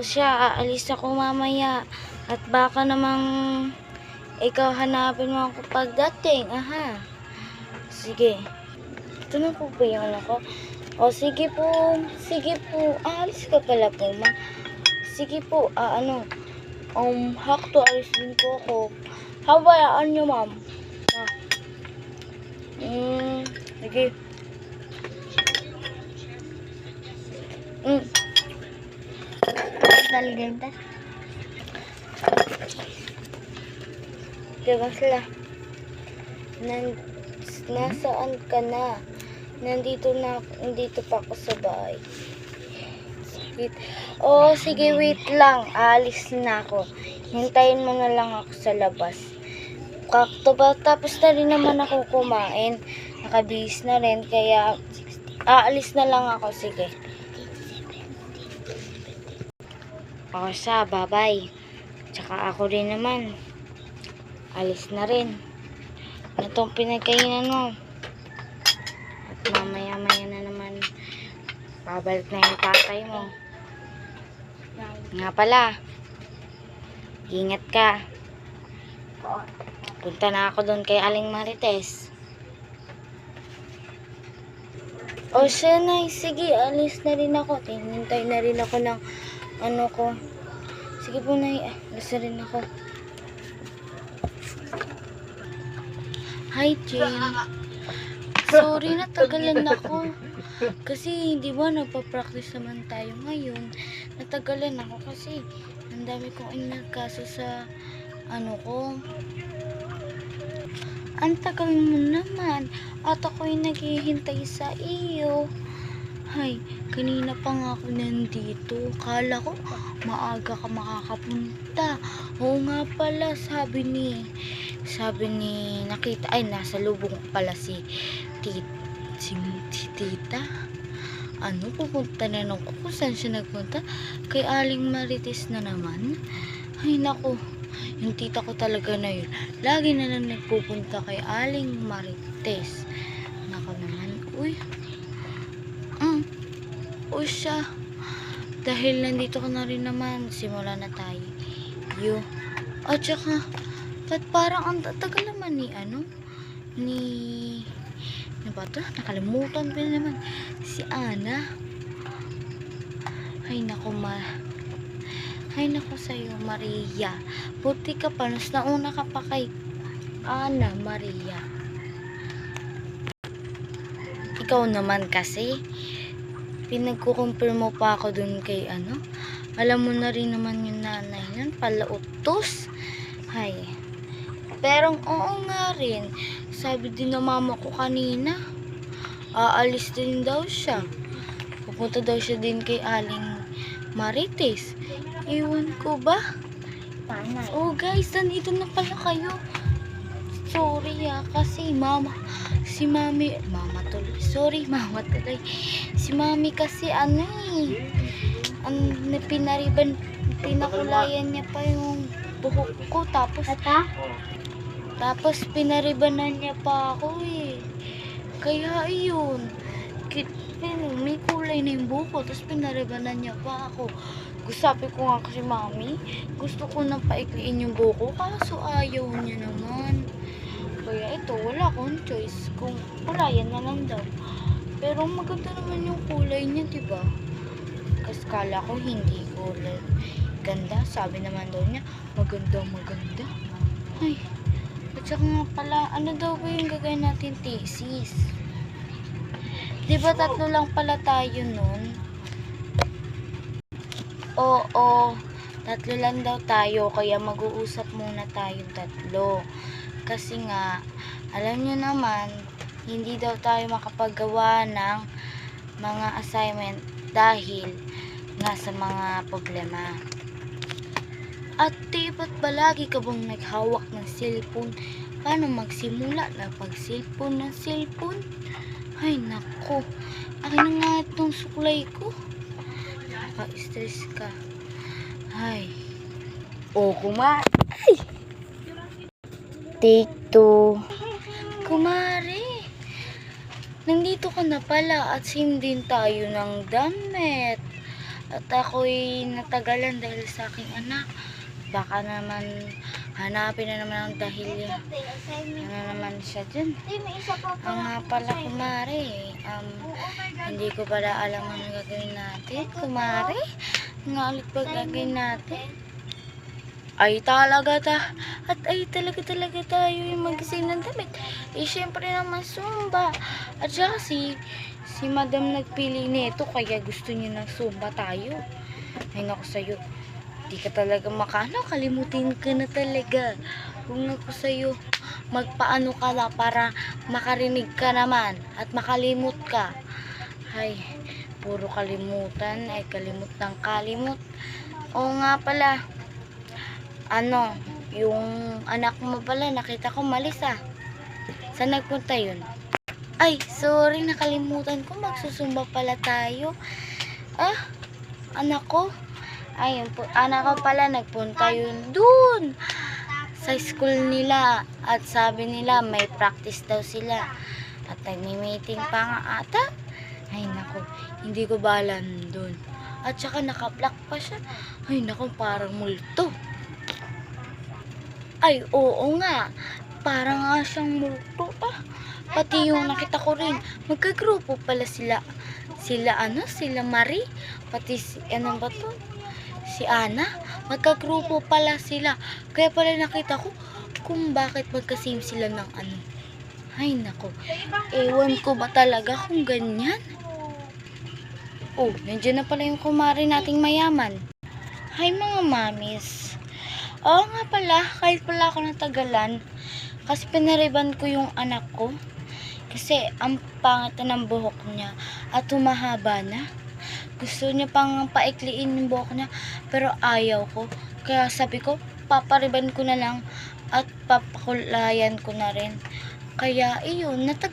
siya, aalis ako mamaya. At baka namang ikaw hanapin mo ako pagdating. Aha. Sige. Ito na po ba yung ako? O sige po. Sige po. Aalis ka pala po, ma. Sige po. Hakto alis din po ako. Habayaan nyo, ma'am. Sige. Talaga. Diba sila? Nasaan ka na? Nandito pa ako sa bahay. Sige, wait lang. Aalis na ako. Hintayin mo na lang ako sa labas. Tapos na rin naman ako kumain. Nakabihis na rin. Kaya, aalis na lang ako. Sige. Siya, bye-bye. Tsaka ako rin naman. Alis na rin. Ano tong pinagkainan mo? At mamaya-maya na naman babalik na yung tatay mo. Nga pala, ingat ka. Punta na ako doon kay Aling Marites. Siya na, sige, alis na rin ako. Hinintay na rin ako ng ko. Sige po na, alis na rin ako. Hi, Jane. Sorry, natagalan ako. Kasi, di ba, nagpa-practice naman tayo ngayon. Natagalan ako kasi ang dami kong inagkaso sa ko. Ang tagal mo naman. At ako'y naghihintay sa iyo. Hay, kanina pa nga ako nandito. Kala ko, maaga ka makakapunta. Oo nga pala, sabi ni nasa lubong pala si tita. Pupunta na nung kung saan siya nagpunta? Kay Aling Marites na naman. Ay nako, yung tita ko talaga na yun. Lagi na lang nagpupunta kay Aling Marites. Nako naman, siya. Dahil nandito ka na rin naman, simula na tayo. At saka, ba't parang ang tatagal naman ni ba ito? Nakalimutan ko na naman. Si Ana. Ay nako sa'yo, Maria. Buti ka pa, mas nauna ka pa kay Ana, Maria. Ikaw naman kasi, pinagkukumpir mo pa ako dun kay alam mo na rin naman yung nanay nun, palautos. Hay. Pero oo nga rin, sabi din ng mama ko kanina, aalis din daw siya. Pupunta daw siya din kay Aling Marites. Iwan ko ba? Guys, nandito na pala kayo. Sorry kasi mama tuloy. Si mami kasi pinakulayan niya pa yung buhok ko, tapos pinaribanan niya pa ako kaya yun, may kulay na yung buhok ko, tapos pinaribanan niya pa ako. Sabi ko nga kasi mami, gusto ko na paikliin yung buhok ko, kaso ayaw niya naman. Kaya ito, wala akong choice kung kulayan na lang daw. Pero maganda naman yung kulay niya, diba? Kasi kala ko hindi kulay ganda. Sabi naman daw niya, maganda. Ay, at saka nga pala, ano daw ba yung gagawin natin thesis? Diba 3 lang pala tayo nun? Oo, 3 lang daw tayo, kaya mag-uusap muna tayong 3. Kasi nga, alam nyo naman, hindi daw tayo makapagawa ng mga assignment dahil nga sa mga problema. At ba't palagi ka bang naghawak ng cellphone? Paano magsimula na pag-cellphone ng cellphone? Ay nako, akin na nga itong suklay ko. Naka-stress ka. Ay. Kumari. Take 2. Kumari, nandito ka na pala at sim din tayo ng damit. At ako'y natagalan dahil sa aking anak. Baka naman hanapin na naman ang dahil ano naman siya dyan. Ang nga pala kumare, hindi ko pala alam ano gagawin natin. Kumare, nga ulit ba gagawin natin? Ay talaga talaga tayo yung mag-ising ng damit. Eh syempre naman Zumba. At saka si madam nagpili nito kaya gusto niya ng Zumba tayo. Ay naku sa'yo, di ka talaga makano, kalimutin ka na talaga. Kung ako sa'yo, magpaano ka na para makarinig ka naman at makalimot ka. Ay, puro kalimutan, ay kalimut ng kalimut. Oo nga pala, yung anak mo pala, nakita ko malis Saan nagpunta yun? Ay, sorry, nakalimutan ko, magsusumba pala tayo. Anak ko, anak ko pala, nagpunta yun dun sa school nila at sabi nila may practice daw sila at nagmi-meeting pa nga ata. Ay nako, hindi ko ba alam dun. At saka naka-black pa siya. Ay nako, parang multo. Ay oo nga, parang nga siyang multo pati yung nakita ko rin, magkagrupo pala sila Marie, pati si Ana, magkagrupo pala sila. Kaya pala nakita ko kung bakit magka-same sila ng Ay nako, ewan ko ba talaga kung ganyan. Oh, nandiyan na pala yung kumare nating mayaman. Hi mga mamis. Oo nga pala, kahit pala ako natagalan, kasi pinariban ko yung anak ko. Kasi ang pangit na ng buhok niya at humahaba na. Gusto niya pang paikliin yung buhok niya pero ayaw ko. Kaya sabi ko, papariban ko na lang at papakulayan ko na rin. Kaya iyon, natagal.